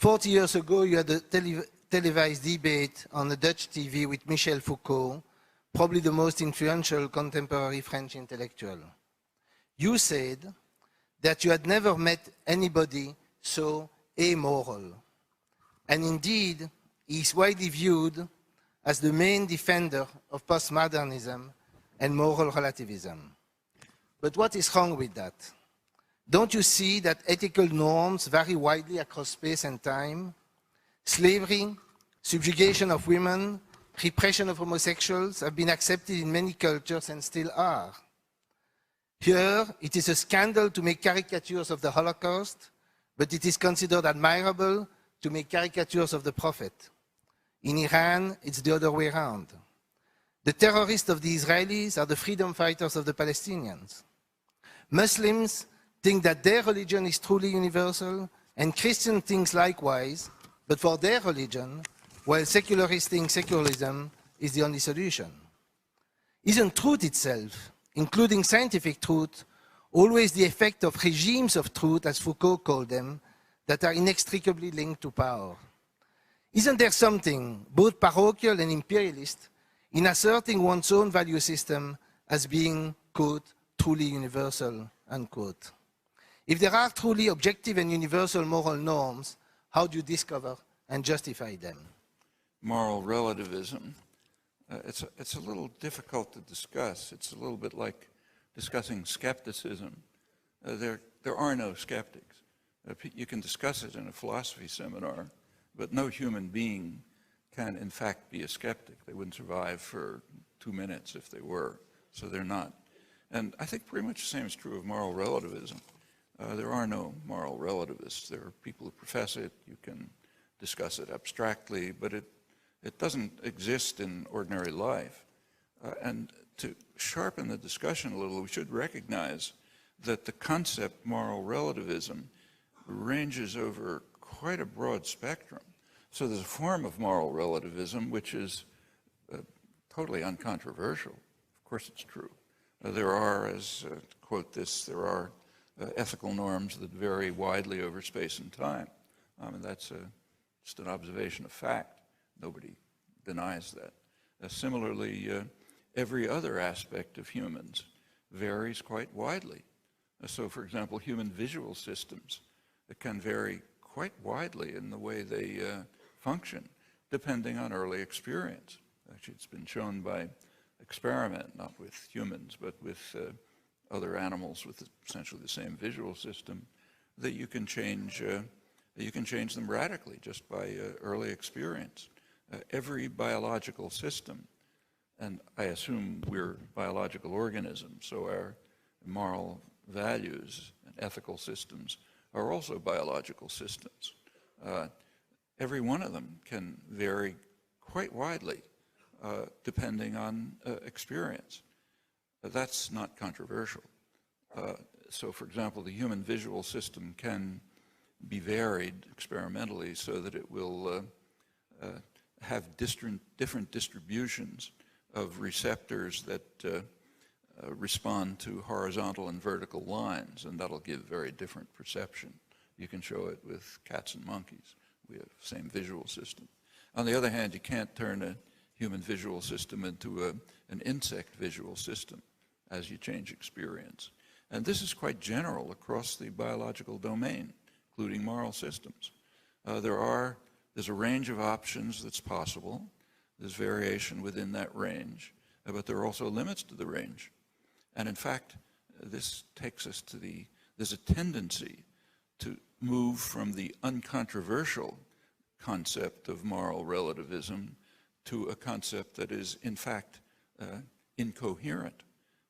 40 years ago, you had a televised debate on the Dutch TV with Michel Foucault, probably the most influential contemporary French intellectual. You said that you had never met anybody so amoral. And indeed, he is widely viewed as the main defender of postmodernism and moral relativism. But what is wrong with that? Don't you see that ethical norms vary widely across space and time? Slavery, subjugation of women, repression of homosexuals have been accepted in many cultures and still are. Here, it is a scandal to make caricatures of the Holocaust, but it is considered admirable to make caricatures of the Prophet. In Iran, it's the other way around. The terrorists of the Israelis are the freedom fighters of the Palestinians. Muslims think that their religion is truly universal, and Christians think likewise, but for their religion, while secularists think secularism is the only solution. Isn't truth itself, including scientific truth, always the effect of regimes of truth, as Foucault called them, that are inextricably linked to power? Isn't there something, both parochial and imperialist, in asserting one's own value system as being, quote, truly universal, unquote? If there are truly objective and universal moral norms, how do you discover and justify them? Moral relativism. It's a little difficult to discuss. It's a little bit like discussing skepticism. There are no skeptics. You can discuss it in a philosophy seminar, but no human being can in fact be a skeptic. They wouldn't survive for 2 minutes if they were, so they're not. And I think pretty much the same is true of moral relativism. There are no moral relativists. There are people who profess it. You can discuss it abstractly, but it doesn't exist in ordinary life. And to sharpen the discussion a little, we should recognize that the concept moral relativism ranges over quite a broad spectrum. So there's a form of moral relativism which is totally uncontroversial. Of course it's true. There are, as to quote this, there are ethical norms that vary widely over space and time. And that's just an observation of fact. Nobody denies that. Similarly, every other aspect of humans varies quite widely. So, for example, human visual systems can vary quite widely in the way they function, depending on early experience. Actually, it's been shown by experiment, not with humans, but with other animals with essentially the same visual system, that you can change them radically just by early experience. Every biological system, and I assume we're biological organisms, so our moral values and ethical systems are also biological systems. Every one of them can vary quite widely depending on experience. That's not controversial. So, for example, the human visual system can be varied experimentally so that it will have different distributions of receptors that respond to horizontal and vertical lines, and that'll give very different perception. You can show it with cats and monkeys. We have the same visual system. On the other hand, you can't turn a human visual system into an insect visual system as you change experience. And this is quite general across the biological domain, including moral systems. There's a range of options that's possible. There's variation within that range, but there are also limits to the range. And in fact, this takes us to there's a tendency to move from the uncontroversial concept of moral relativism to a concept that is, in fact, incoherent.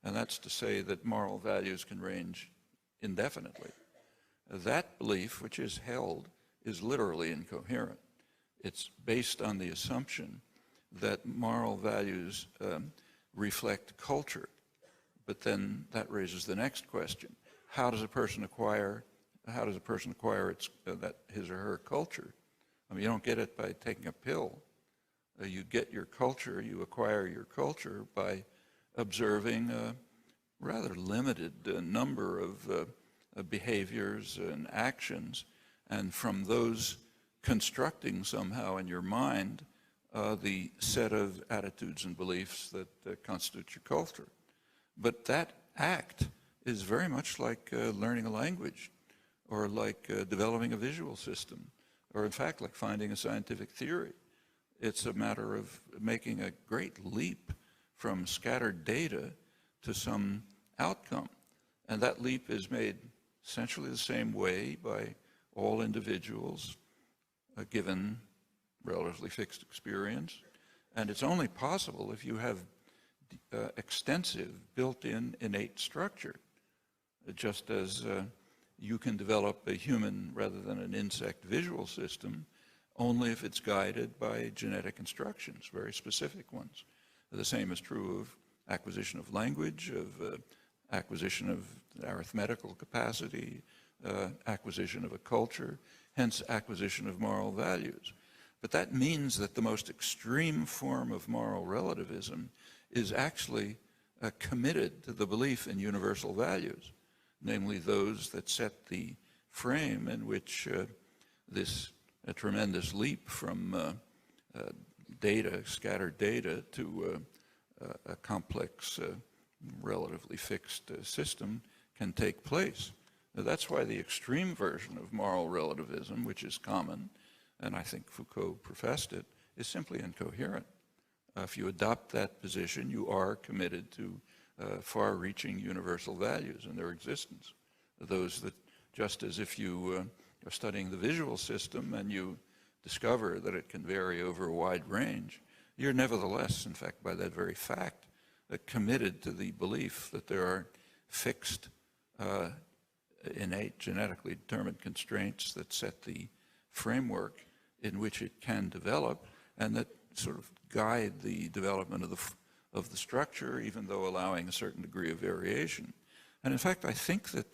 And that's to say that moral values can range indefinitely. That belief, which is held, is literally incoherent. It's based on the assumption that moral values reflect culture. But then that raises the next question. How does a person acquire his or her culture? I mean, you don't get it by taking a pill. You get your culture, you acquire your culture by observing a rather limited number of behaviors and actions, and from those constructing somehow in your mind the set of attitudes and beliefs that constitute your culture. But that act is very much like learning a language, or like developing a visual system, or in fact like finding a scientific theory. It's a matter of making a great leap from scattered data to some outcome. And that leap is made essentially the same way by all individuals given relatively fixed experience. And it's only possible if you have extensive built-in innate structure, just as you can develop a human rather than an insect visual system only if it's guided by genetic instructions, very specific ones. The same is true of acquisition of language, of acquisition of arithmetical capacity, acquisition of a culture, hence acquisition of moral values. But that means that the most extreme form of moral relativism is actually committed to the belief in universal values, namely those that set the frame in which this tremendous leap from data, scattered data, to a complex, relatively fixed system can take place. Now, that's why the extreme version of moral relativism, which is common, and I think Foucault professed it, is simply incoherent. If you adopt that position, you are committed to far-reaching universal values and their existence. Those that, just as if you are studying the visual system and you discover that it can vary over a wide range, you're nevertheless, in fact, by that very fact, committed to the belief that there are fixed, innate, genetically determined constraints that set the framework in which it can develop and that sort of guide the development of the structure, even though allowing a certain degree of variation. And in fact, I think that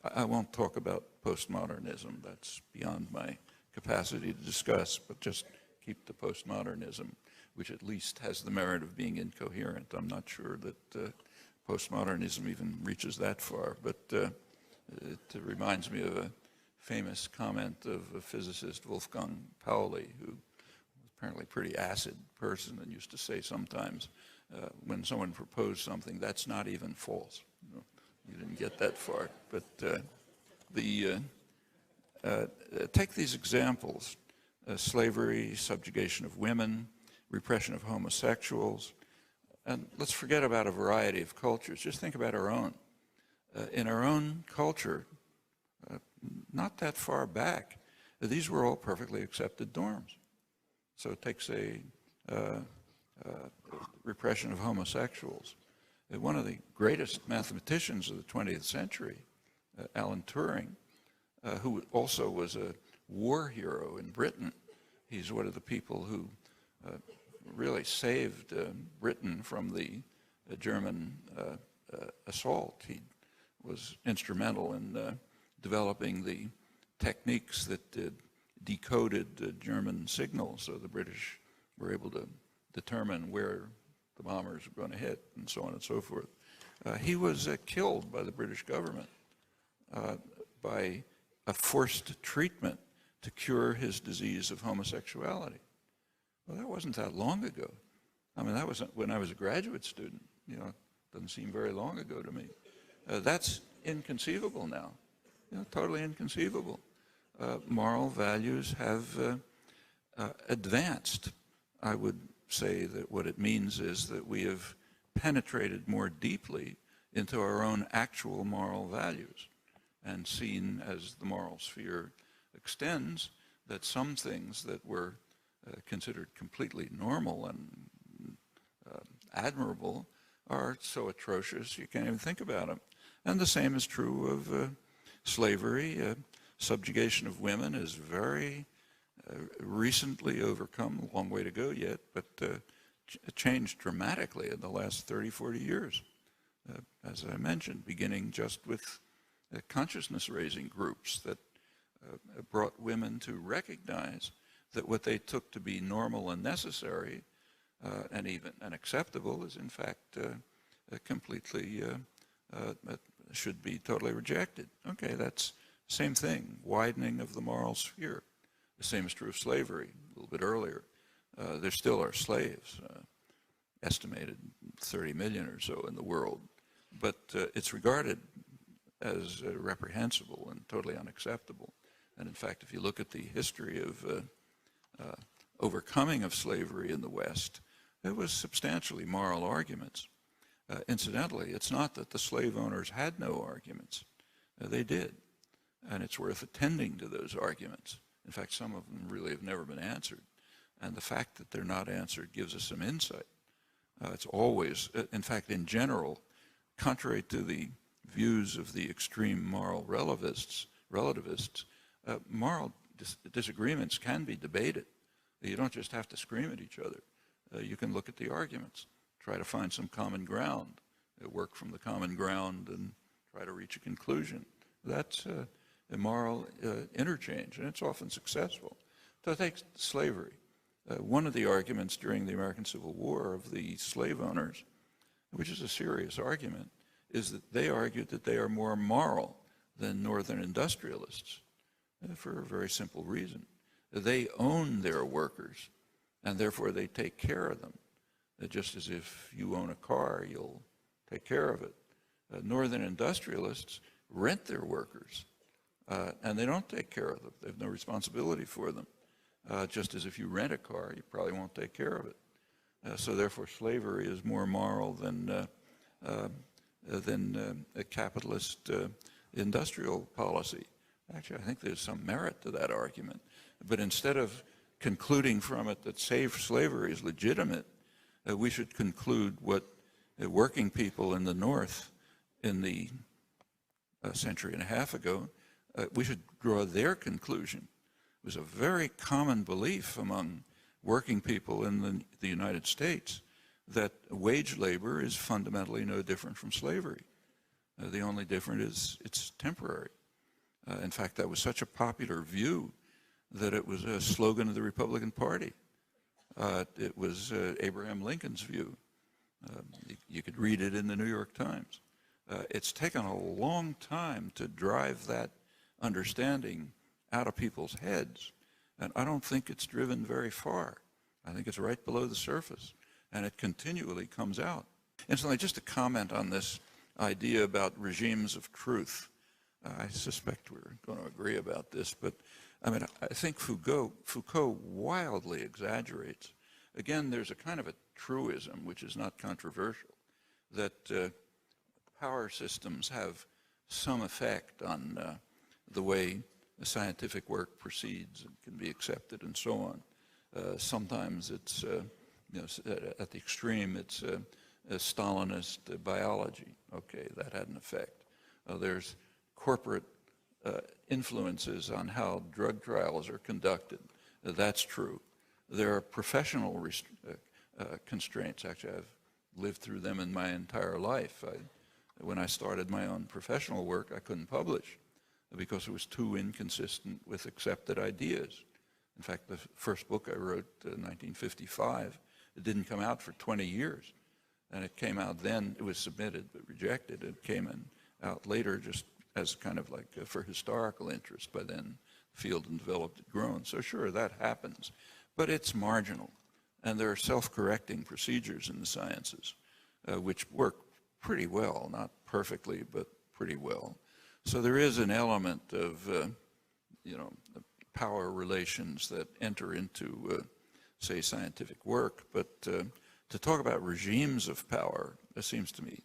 I won't talk about postmodernism, that's beyond my capacity to discuss, but just keep the postmodernism, which at least has the merit of being incoherent. I'm not sure that postmodernism even reaches that far, but it reminds me of a famous comment of a physicist, Wolfgang Pauli, who was apparently a pretty acid person and used to say sometimes when someone proposed something, that's not even false. You didn't get that far, but take these examples: slavery, subjugation of women, repression of homosexuals, and let's forget about a variety of cultures. Just think about our own. In our own culture, not that far back, these were all perfectly accepted norms. So take, say, repression of homosexuals. One of the greatest mathematicians of the 20th century, Alan Turing, who also was a war hero in Britain. He's one of the people who really saved Britain from the German assault. He was instrumental in developing the techniques that decoded German signals, so the British were able to determine where the bombers were going to hit, and so on and so forth. He was killed by the British government by a forced treatment to cure his disease of homosexuality. Well, that wasn't that long ago. I mean, that was when I was a graduate student. You know, it doesn't seem very long ago to me. That's inconceivable now. You know, totally inconceivable. Moral values have advanced. I would say that what it means is that we have penetrated more deeply into our own actual moral values and seen, as the moral sphere extends, that some things that were considered completely normal and admirable are so atrocious you can't even think about them. And the same is true of slavery. Subjugation of women is very recently overcome, a long way to go yet, but changed dramatically in the last 30, 40 years. As I mentioned, beginning just with consciousness-raising groups that brought women to recognize that what they took to be normal and necessary and even acceptable is in fact completely should be totally rejected. Okay, that's the same thing, widening of the moral sphere. The same is true of slavery. A little bit earlier, there still are slaves, estimated 30 million or so in the world, but it's regarded as reprehensible and totally unacceptable. And in fact, if you look at the history of overcoming of slavery in the West, there was substantially moral arguments. Incidentally, it's not that the slave owners had no arguments. They did, and it's worth attending to those arguments. In fact, some of them really have never been answered, and the fact that they're not answered gives us some insight. It's always, in fact, in general, contrary to the views of the extreme moral relativists, moral disagreements can be debated. You don't just have to scream at each other. You can look at the arguments, try to find some common ground, work from the common ground and try to reach a conclusion. That's a moral interchange, and it's often successful. So take slavery. One of the arguments during the American Civil War of the slave owners, which is a serious argument, is that they argued that they are more moral than northern industrialists for a very simple reason. They own their workers, and therefore they take care of them. Just as if you own a car, you'll take care of it. Northern industrialists rent their workers, and they don't take care of them. They have no responsibility for them. Just as if you rent a car, you probably won't take care of it. So therefore, slavery is more moral than a capitalist industrial policy. Actually, I think there's some merit to that argument. But instead of concluding from it that slavery is legitimate, we should conclude what working people in the North in the century and a half ago, we should draw their conclusion. It was a very common belief among working people in the United States that wage labor is fundamentally no different from slavery. The only difference is it's temporary. In fact, that was such a popular view that it was a slogan of the Republican Party. It was Abraham Lincoln's view. You could read it in the New York Times. It's taken a long time to drive that understanding out of people's heads, and I don't think it's driven very far. I think it's right below the surface, and it continually comes out. Incidentally, just a comment on this idea about regimes of truth. I suspect we're going to agree about this, but I mean, I think Foucault wildly exaggerates. Again, there's a kind of a truism, which is not controversial, that power systems have some effect on the way the scientific work proceeds and can be accepted and so on. Sometimes it's, at the extreme, it's a Stalinist biology. Okay, that had an effect. There's corporate influences on how drug trials are conducted. That's true. There are professional constraints. Actually, I've lived through them in my entire life. When I started my own professional work, I couldn't publish because it was too inconsistent with accepted ideas. In fact, the first book I wrote in 1955, it didn't come out for 20 years. And it came out then, it was submitted but rejected. It came out later just as kind of like for historical interest. By then, the field and developed had grown. So sure, that happens. But it's marginal. And there are self-correcting procedures in the sciences, which work pretty well, not perfectly, but pretty well. So there is an element of, power relations that enter into, say, scientific work. But to talk about regimes of power, it seems to me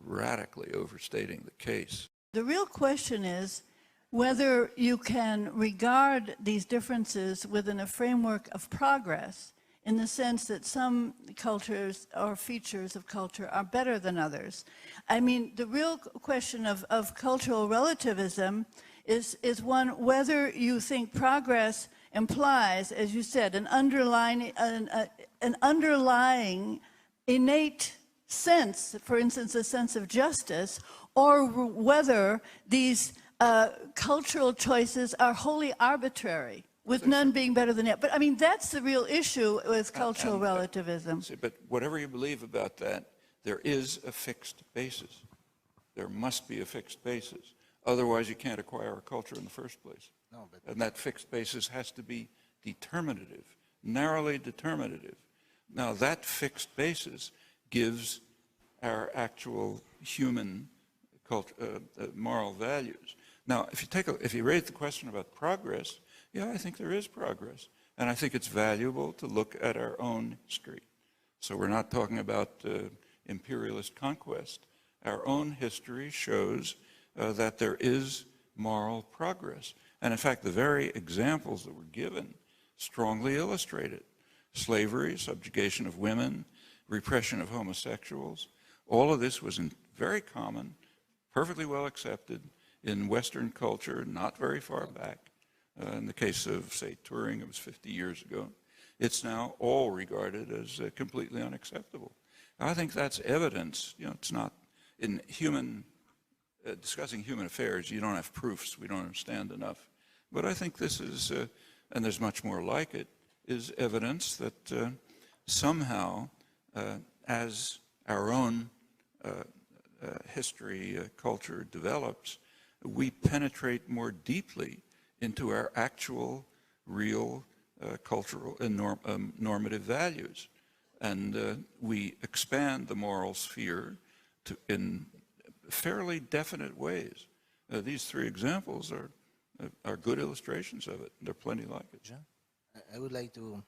radically overstating the case. The real question is whether you can regard these differences within a framework of progress, in the sense that some cultures or features of culture are better than others. I mean, the real question of cultural relativism is one whether you think progress implies, as you said, an underlying innate sense, for instance, a sense of justice, or whether these cultural choices are wholly arbitrary, with none being better than it. But I mean, that's the real issue with cultural relativism. But whatever you believe about that, there is a fixed basis. There must be a fixed basis. Otherwise, you can't acquire a culture in the first place. No, but And that fixed basis has to be determinative, narrowly determinative. Now, that fixed basis gives our actual human moral values. Now, if you raise the question about progress, yeah, I think there is progress. And I think it's valuable to look at our own history. So we're not talking about imperialist conquest. Our own history shows that there is moral progress. And in fact, the very examples that were given strongly illustrate it. Slavery, subjugation of women, repression of homosexuals, all of this was very common, perfectly well accepted in Western culture, not very far back. In the case of, say, Turing, it was 50 years ago. It's now all regarded as completely unacceptable. I think that's evidence. It's not in discussing human affairs, you don't have proofs, we don't understand enough. But I think this is, and there's much more like it, is evidence that somehow, as our own history, culture develops, we penetrate more deeply into our actual, real cultural and normative values. And we expand the moral sphere in fairly definite ways. These three examples are good illustrations of it. There are plenty like it. I would like to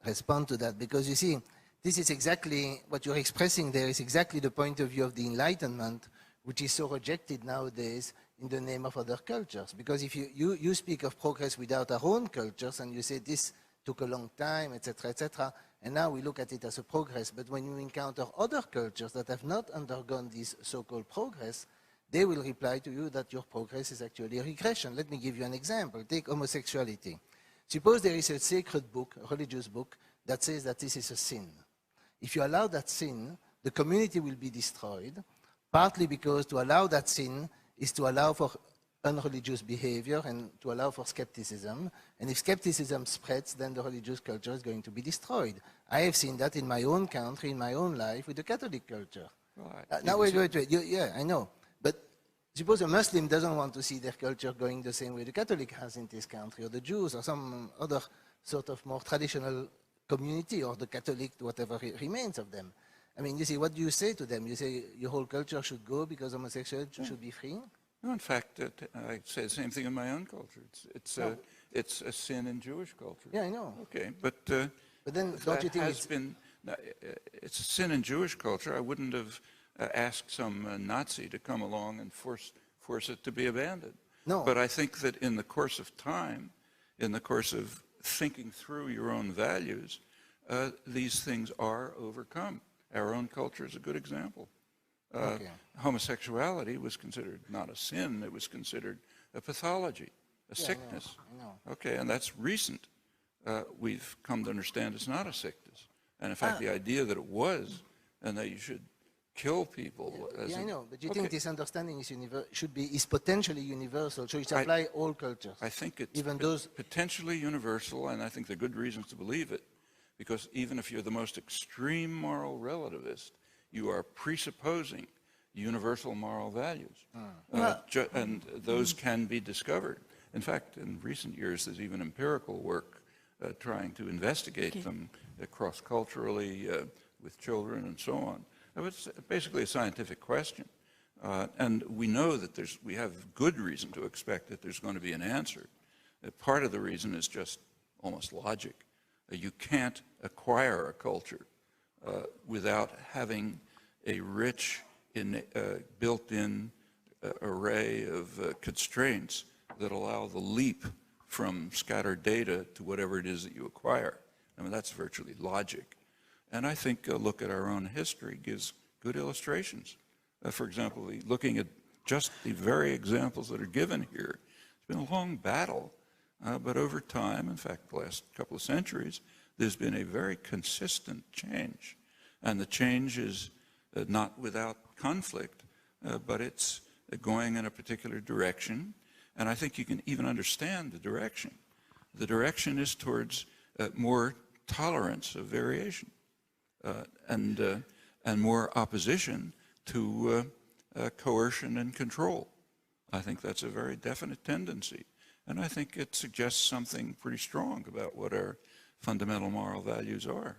respond to that because you see, this is exactly what you're expressing there is exactly the point of view of the Enlightenment, which is so rejected nowadays in the name of other cultures. Because if you speak of progress without our own cultures and you say this took a long time, etc., and now we look at it as a progress, but when you encounter other cultures that have not undergone this so-called progress, they will reply to you that your progress is actually a regression. Let me give you an example. Take homosexuality. Suppose there is a sacred book, a religious book, that says that this is a sin. If you allow that sin, the community will be destroyed, partly because to allow that sin is to allow for unreligious behavior and to allow for skepticism. And if skepticism spreads, then the religious culture is going to be destroyed. I have seen that in my own country, in my own life, with the Catholic culture. Right. Now, wait. Yeah, I know. But suppose a Muslim doesn't want to see their culture going the same way the Catholic has in this country, or the Jews, or some other sort of more traditional community, or the Catholic, whatever remains of them. I mean, you see, what do you say to them? You say your whole culture should go because homosexuality should be free? No, in fact, I say the same thing in my own culture. It's a sin in Jewish culture. Yeah, I know. Okay, but then don't you think it's a sin in Jewish culture? I wouldn't have asked some Nazi to come along and force it to be abandoned. No. But I think that in the course of time, in the course of thinking through your own values, these things are overcome. Our own culture is a good example. Okay. Homosexuality was considered not a sin, it was considered a pathology, a sickness. I know. Okay, and that's recent. We've come to understand it's not a sickness. And in fact, the idea that it was, and that you should kill people. I know, but you think this understanding is potentially universal, so it applies all cultures. I think it's even those potentially universal, and I think there are good reasons to believe it, because even if you're the most extreme moral relativist, you are presupposing universal moral values. And those can be discovered. In fact, in recent years, there's even empirical work trying to investigate them cross-culturally with children and so on. It's basically a scientific question. And we know that we have good reason to expect that there's going to be an answer. Part of the reason is just almost logic. You can't acquire a culture without having a rich, built-in array of constraints that allow the leap from scattered data to whatever it is that you acquire. I mean, that's virtually logic. And I think a look at our own history gives good illustrations. For example, looking at just the very examples that are given here, it's been a long battle, but over time, in fact, the last couple of centuries, there's been a very consistent change. And the change is not without conflict, but it's going in a particular direction. And I think you can even understand the direction. The direction is towards more tolerance of variation and more opposition to coercion and control. I think that's a very definite tendency. And I think it suggests something pretty strong about what our fundamental moral values are.